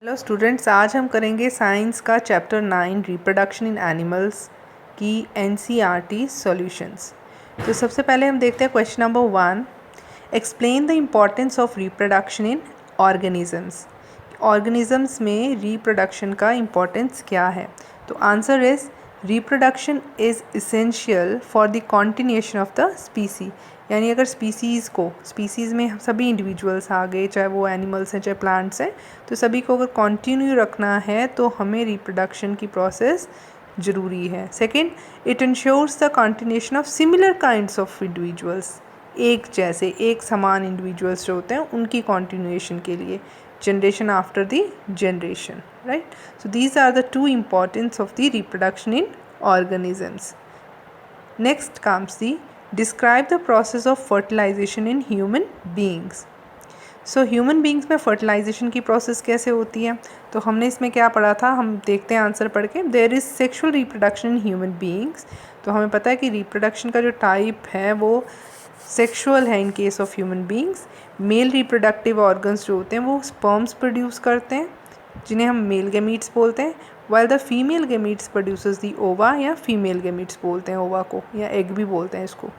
Hello students, आज हम करेंगे साइंस का चैप्टर 9 रिप्रोडक्शन इन एनिमल्स की एनसीईआरटी सॉल्यूशंस। तो सबसे पहले हम देखते हैं question number 1। Explain the importance of reproduction in organisms. Organisms में रिप्रोडक्शन का इम्पॉर्टेंस क्या है? तो answer is reproduction is essential for the continuation of the स्पीसी। यानी अगर स्पीसीज़ में सभी इंडिविजुअल्स आ गए, चाहे वो एनिमल्स हैं चाहे प्लांट्स हैं, तो सभी को अगर कंटिन्यू रखना है तो हमें रिप्रोडक्शन की प्रोसेस ज़रूरी है। Second, it ensures the continuation of similar kinds of individuals. एक समान इंडिविजुअल्स जो होते हैं उनकी कंटिन्यूएशन के लिए, generation after the generation, right? So these are the two importance of the reproduction in organisms. Next comes the describe the process of fertilisation in human beings. So human beings में fertilisation की process कैसे होती है? तो हमने इसमें क्या पढ़ा था, हम देखते हैं आंसर पढ़ के। There is sexual reproduction in human beings. तो हमें पता है कि रिप्रोडक्शन का जो टाइप है वो सेक्शुअल है in case of human beings. Male reproductive organs जो होते हैं वो स्पर्म्स प्रोड्यूस करते हैं, जिन्हें हम मेल गैमीट्स बोलते हैं, while the female gametes produces the ova, या फीमेल गैमीट्स बोलते हैं ओवा को, या एग भी बोलते हैं इसको।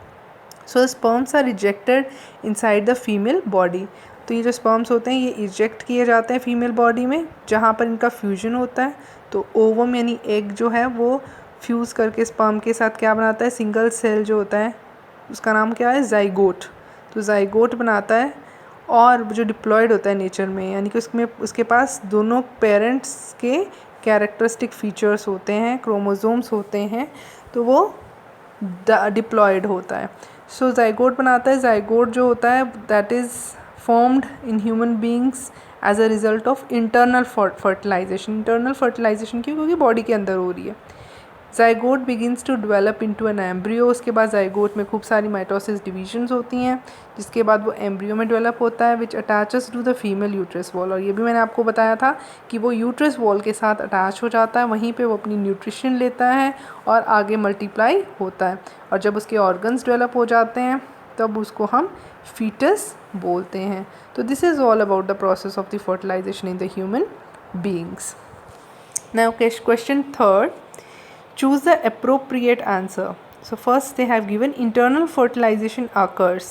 So sperms are rejected inside the female body. तो ये जो स्पर्म्स होते हैं ये इजेक्ट किए जाते हैं फीमेल बॉडी में, जहाँ पर इनका फ्यूजन होता है। तो ओवम यानी एग जो है वो फ्यूज़ करके स्पर्म के साथ क्या बनाता है, सिंगल सेल जो होता है उसका नाम क्या है, जाइगोट। तो जाइगोट बनाता है, और जो डिप्लॉयड होता है नेचर में, यानी कि उसमें उसके पास दोनों पेरेंट्स के कैरेक्टरिस्टिक फीचर्स होते हैं, क्रोमोसोम्स होते हैं, तो वो डिप्लॉयड होता है। सो जाइगोट बनाता है। जाइगोट जो होता है that is formed in human beings as a result of internal fertilization। internal fertilization क्यों? क्योंकि बॉडी के अंदर हो रही है। Zygote begins to develop into an embryo. उसके बाद जाइगोट में खूब सारी माइटोसिस डिविजन्स होती हैं, जिसके बाद वो एम्ब्रियो में डेवलप होता है, which attaches to the female uterus wall. और ये भी मैंने आपको बताया था कि वो यूट्रस वॉल के साथ अटैच हो जाता है, वहीं पे वो अपनी न्यूट्रिशन लेता है और आगे मल्टीप्लाई होता है। और जब उसके ऑर्गन्स डेवलप हो जाते हैं तब उसको हम फीटस बोलते हैं। तो this is all about the process of the fertilisation in the human beings. Now question third, choose the appropriate answer. So first they have given internal fertilization occurs.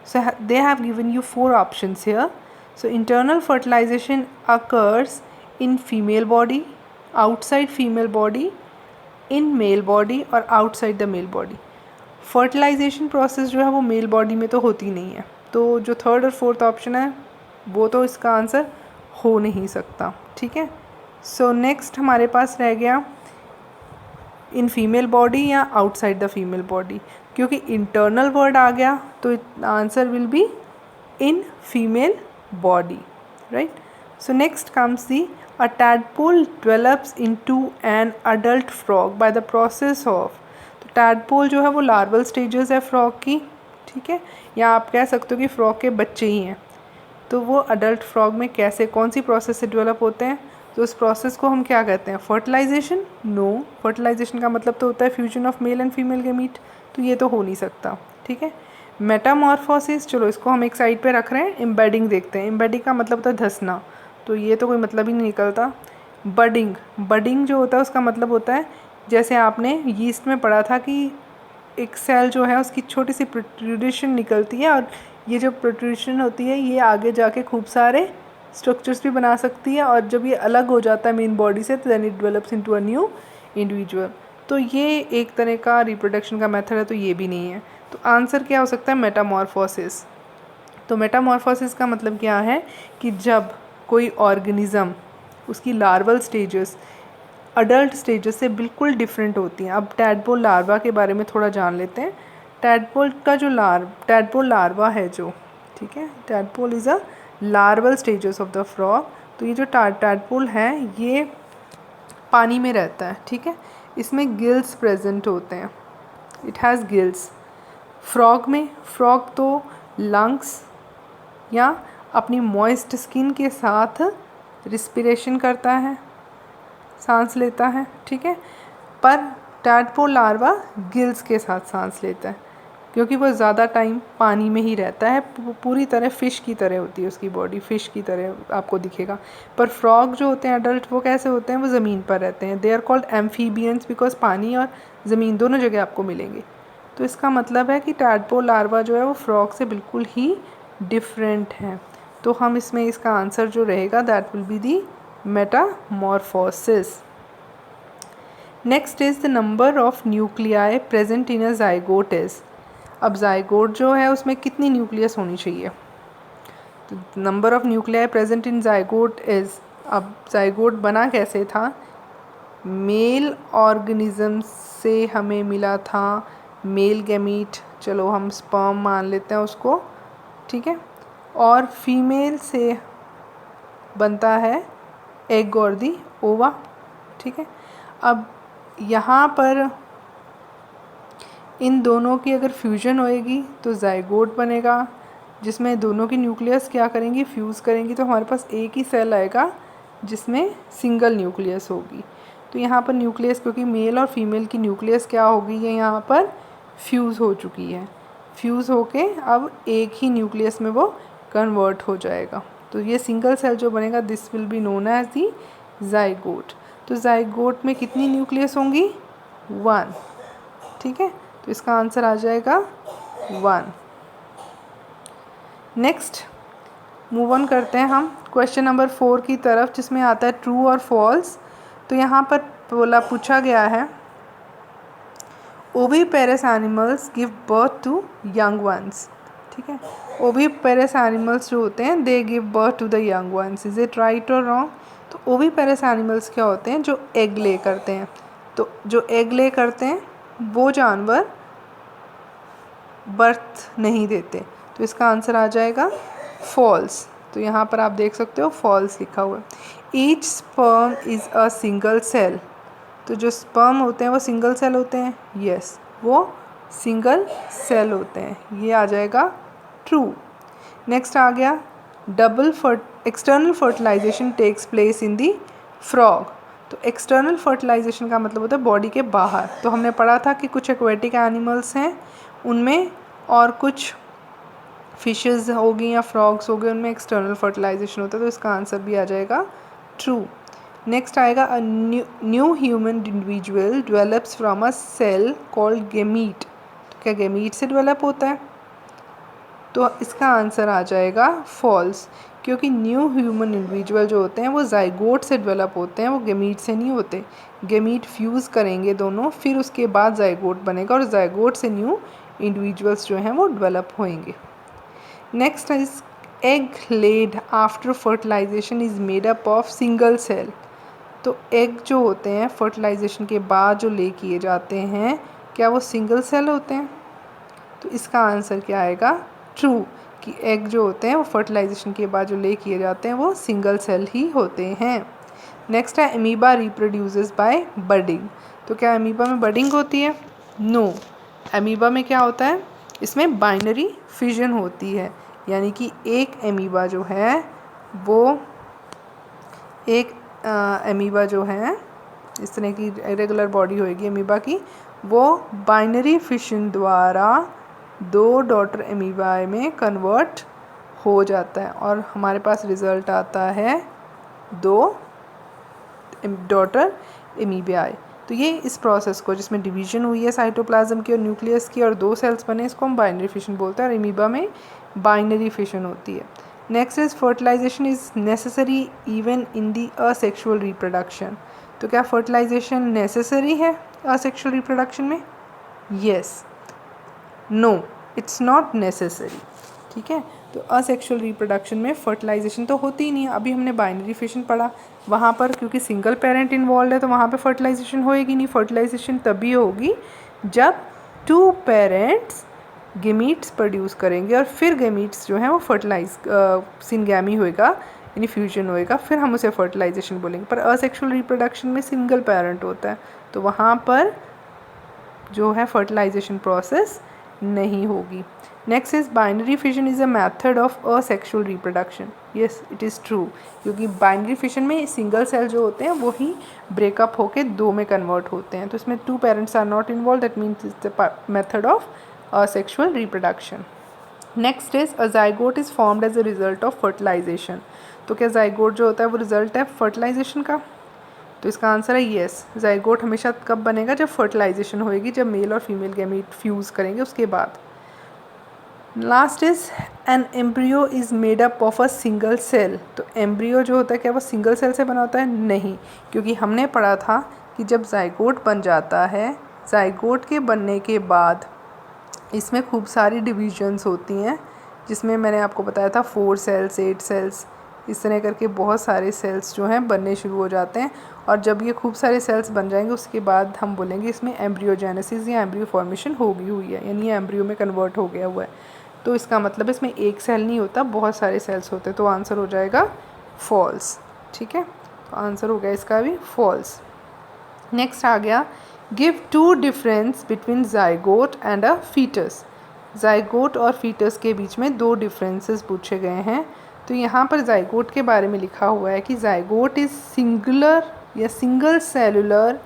So they have given you 4 options here. So internal fertilization occurs in female body, outside female body, in male body और outside the male body. Fertilisation process जो है वो mail body में तो होती नहीं है, तो जो थर्ड और फोर्थ ऑप्शन है वो तो इसका आंसर हो नहीं सकता, ठीक है। सो नेक्स्ट हमारे पास रह गया इन फीमेल बॉडी या आउटसाइड द फीमेल बॉडी। क्योंकि इंटरनल वर्ड आ गया तो answer will be in female body, right. So next comes the a tadpole develops into an adult frog by the process of. तो tadpole जो है वो larval stages है frog की, ठीक है, या आप कह सकते हो कि फ्रॉग के बच्चे ही हैं। तो वो अडल्ट फ्रॉग में कैसे, कौन सी प्रोसेस से डेवलप होते हैं? तो उस प्रोसेस को हम क्या कहते हैं, फर्टिलाइजेशन? नो, फर्टिलाइजेशन का मतलब तो होता है fusion of male and female gamete, तो ये तो हो नहीं सकता, ठीक है। मेटामॉर्फोसिस, चलो इसको हम एक साइड पे रख रहे हैं। एम्बेडिंग देखते हैं। एम्बेडिंग का मतलब होता है धंसना, तो ये तो कोई मतलब ही नहीं निकलता। बडिंग, बडिंग जो होता है उसका मतलब होता है, जैसे आपने यीस्ट में पढ़ा था कि एक सेल जो है उसकी छोटी सी प्रोट्रूडेशन निकलती है, और ये जो प्रोट्रूडेशन होती है ये आगे जाके खूब सारे स्ट्रक्चर्स भी बना सकती है, और जब ये अलग हो जाता है मेन बॉडी से तो then it develops into a new individual. तो ये एक तरह का रिप्रोडक्शन का मेथड है, तो ये भी नहीं है। तो आंसर क्या हो सकता है, मेटामॉर्फोसिस। तो मेटामॉर्फोसिस का मतलब क्या है कि जब कोई ऑर्गेनिज़म, उसकी लार्वल स्टेजेस अडल्ट स्टेजेस से बिल्कुल डिफरेंट होती हैं। अब टैडपोल लार्वा के बारे में थोड़ा जान लेते हैं। टैडपोल का जो टैडपोल लार्वा है जो, ठीक है, tadpole is a larval stages of the frog. तो ये जो टैडपोल है ये पानी में रहता है, ठीक है, इसमें गिल्स प्रेजेंट होते हैं, इट हैज़ गिल्स। फ्रॉग में, फ्रॉग तो लंग्स या अपनी मॉइस्ट स्किन के साथ रिस्पिरेशन करता है, सांस लेता है, ठीक है, पर टैडपोल लार्वा गिल्स के साथ सांस लेता है, क्योंकि वो ज़्यादा टाइम पानी में ही रहता है, पूरी तरह फ़िश की तरह होती है उसकी बॉडी, फ़िश की तरह आपको दिखेगा। पर फ्रॉग जो होते हैं एडल्ट, वो कैसे होते हैं, वो ज़मीन पर रहते हैं। They are called amphibians because पानी और ज़मीन दोनों जगह आपको मिलेंगे। तो इसका मतलब है कि टैडपोल लार्वा जो है वो फ्रॉग से बिल्कुल ही डिफरेंट है। तो हम इसमें इसका आंसर जो रहेगा that will be the Metamorphosis. Next is the number of nuclei present in a zygote is. अब ज़ाइगोट जो है उसमें कितनी न्यूक्लियस होनी चाहिए? तो number of nuclei present in zygote is, अब ज़ाइगोट बना कैसे था? मेल ऑर्गेनिज्म से हमें मिला था मेल गैमीट, चलो हम स्पर्म मान लेते हैं उसको, ठीक है, और फीमेल से बनता है एग और दी ओवा, ठीक है। अब यहाँ पर इन दोनों की अगर फ्यूजन होएगी तो ज़ाइगोट बनेगा, जिसमें दोनों की न्यूक्लियस क्या करेंगी, फ्यूज़ करेंगी, तो हमारे पास एक ही सेल आएगा जिसमें सिंगल न्यूक्लियस होगी। तो यहाँ पर न्यूक्लियस, क्योंकि मेल और फीमेल की न्यूक्लियस क्या होगी, ये यहाँ पर फ्यूज़ हो चुकी है, फ्यूज़ होके अब एक ही न्यूक्लियस में वो कन्वर्ट हो जाएगा। तो ये सिंगल सेल जो बनेगा this will be known as the zygote. तो ज़ाइगोट में कितनी न्यूक्लियस होंगी? 1, ठीक है। तो इसका आंसर आ जाएगा 1। नेक्स्ट मूव ऑन करते हैं हम क्वेश्चन नंबर 4 की तरफ, जिसमें आता है ट्रू और फॉल्स। तो यहाँ पर पूछा गया है oviparous animals give birth to young ones, ठीक है। ओविपेरस एनिमल्स जो होते हैं they give birth to the young ones, is it right और रॉन्ग? तो ओविपेरस एनिमल्स क्या होते हैं? जो एग ले करते हैं। तो जो एग ले करते हैं वो जानवर बर्थ नहीं देते, तो इसका आंसर आ जाएगा फॉल्स। तो यहाँ पर आप देख सकते हो फॉल्स लिखा हुआ है। Each sperm is a single cell, तो जो स्पर्म होते हैं वो सिंगल सेल होते हैं, यस वो सिंगल सेल होते हैं, ये आ जाएगा ट्रू। नेक्स्ट आ गया external fertilisation takes place in the frog. तो एक्सटर्नल फर्टिलाइजेशन का मतलब होता है बॉडी के बाहर। तो हमने पढ़ा था कि कुछ एक्वेटिक एनिमल्स हैं उनमें, और कुछ फिशेस हो गई या फ्रॉग्स हो गए, उनमें एक्सटर्नल फर्टिलाइजेशन होता है, तो इसका आंसर भी आ जाएगा ट्रू। नेक्स्ट आएगा a new human individual develops from a cell called gamete. तो क्या गेमीट से डेवलप होता है? तो इसका आंसर आ जाएगा फॉल्स, क्योंकि न्यू ह्यूमन इंडिविजुअल जो होते हैं वो ज़ाइगोट से डेवलप होते हैं, वो गेमीट से नहीं होते। गेमीट फ्यूज़ करेंगे दोनों, फिर उसके बाद ज़ाइगोट बनेगा, और ज़ाइगोट से न्यू इंडिविजुअल्स जो हैं वो डेवलप होएंगे। Next is egg laid after fertilisation is made up of single cell. तो एग जो होते हैं फर्टिलाइजेशन के बाद जो ले किए जाते हैं, क्या वो सिंगल सेल होते हैं? तो इसका आंसर क्या आएगा? ट्रू, कि एग जो होते हैं वो फर्टिलाइजेशन के बाद जो ले किए जाते हैं वो सिंगल सेल ही होते हैं। नेक्स्ट है अमीबा रिप्रोड्यूसेस बाय बडिंग। तो क्या अमीबा में बडिंग होती है? नो। अमीबा में क्या होता है? इसमें बाइनरी फिजन होती है, यानी कि एक अमीबा जो है वो एक अमीबा जो है इस तरह की रेगुलर बॉडी होएगी अमीबा की, वो बाइनरी फिशन द्वारा 2 डॉटर अमीबा में कन्वर्ट हो जाता है, और हमारे पास रिज़ल्ट आता है 2 डॉटर अमीबाई। तो ये इस प्रोसेस को, जिसमें डिवीजन हुई है साइटोप्लाज्म की और न्यूक्लियस की और 2 सेल्स बने, इसको हम बाइनरी फिशन बोलते हैं, और अमीबा में बाइनरी फिशन होती है। Next is fertilisation is necessary even in the asexual reproduction. तो क्या फर्टिलाइजेशन नेसेसरी है असेक्सुअल रिप्रोडक्शन में? Yes, no it's not necessary, ठीक है। तो असेक्सुअल रिप्रोडक्शन में फर्टिलाइजेशन तो होती ही नहीं है। अभी हमने बाइनरी फिशन पढ़ा, वहाँ पर क्योंकि सिंगल पेरेंट इन्वॉल्व है तो वहाँ पे फर्टिलाइजेशन होएगी नहीं। फर्टिलाइजेशन तभी होगी जब 2 पेरेंट्स गेमीट्स प्रोड्यूस करेंगे, और फिर गेमीट्स जो हैं वो सिंगैमी होएगा, यानी फ्यूजन होएगा, फिर हम उसे फर्टिलाइजेशन बोलेंगे। पर असेक्सुअल रिप्रोडक्शन में सिंगल पेरेंट होता है, तो वहाँ पर जो है फर्टिलाइजेशन प्रोसेस नहीं होगी। Next is binary fission is a method of asexual reproduction. Yes it is true, क्योंकि बाइनरी फिशन में सिंगल सेल जो होते हैं वो ही ब्रेकअप होके 2 में कन्वर्ट होते हैं, तो इसमें 2 parents are not involve, that means it's the method of asexual reproduction. Next is a zygote is formed as a result of fertilisation. तो क्या ज़ाइगोट जो होता है वो रिजल्ट है फर्टिलाइजेशन का? तो इसका आंसर है येस. ज़ाइगोट हमेशा कब बनेगा? जब फर्टिलाइजेशन होएगी, जब मेल और फीमेल गैमीट फ्यूज़ करेंगे उसके बाद. Last is an embryo is made up of a single cell. तो एम्ब्रियो जो होता है क्या वो सिंगल सेल से बना होता है? नहीं, क्योंकि हमने पढ़ा था कि जब ज़ाइगोट बन जाता है, ज़ाइगोट के बनने के बाद इसमें खूब सारी डिविजन्स होती हैं, जिसमें मैंने आपको बताया था 4 सेल्स 8 सेल्स, इस तरह करके बहुत सारे सेल्स जो हैं बनने शुरू हो जाते हैं. और जब ये खूब सारे सेल्स बन जाएंगे उसके बाद हम बोलेंगे इसमें एम्ब्रियोजेनेसिस या एम्ब्रियो फॉर्मेशन हो गई हुई है, यानी एम्ब्रियो में कन्वर्ट हो गया हुआ है. तो इसका मतलब इसमें एक सेल नहीं होता, बहुत सारे सेल्स होते हैं. तो आंसर हो जाएगा फॉल्स. ठीक है, तो आंसर हो गया इसका भी फॉल्स. नेक्स्ट आ गया give 2 difference between zygote and a foetus. Zygote और फीटस के बीच में 2 डिफरेंसेस पूछे गए हैं. तो यहाँ पर ज़ाइगोट के बारे में लिखा हुआ है कि ज़ाइगोट इज़ सिंगुलर या single cellular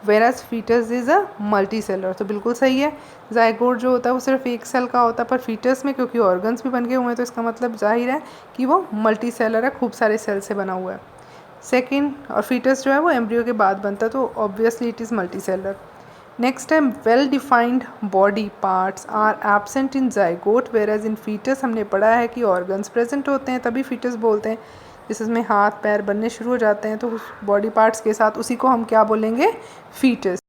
versus foetus is a multi cellular. तो बिल्कुल सही है, ज़ाइगोट जो होता है वो सिर्फ एक सेल का होता है, पर फीटस में क्योंकि ऑर्गन्स भी बन गए हुए हैं तो इसका मतलब जाहिर है कि वो मल्टी सेलर है, खूब सारे सेल से बना हुआ है. सेकेंड, और फीटस जो है वो एम्ब्रियो के बाद बनता है, तो obviously it is multi cellular. Next time well defined body parts are absent in zygote versus in foetus. हमने पढ़ा है कि ऑर्गन्स प्रेजेंट होते हैं तभी फीटस बोलते हैं. जिसमें हाथ पैर बनने शुरू हो जाते हैं तो उस बॉडी पार्ट्स के साथ उसी को हम क्या बोलेंगे? फीटस.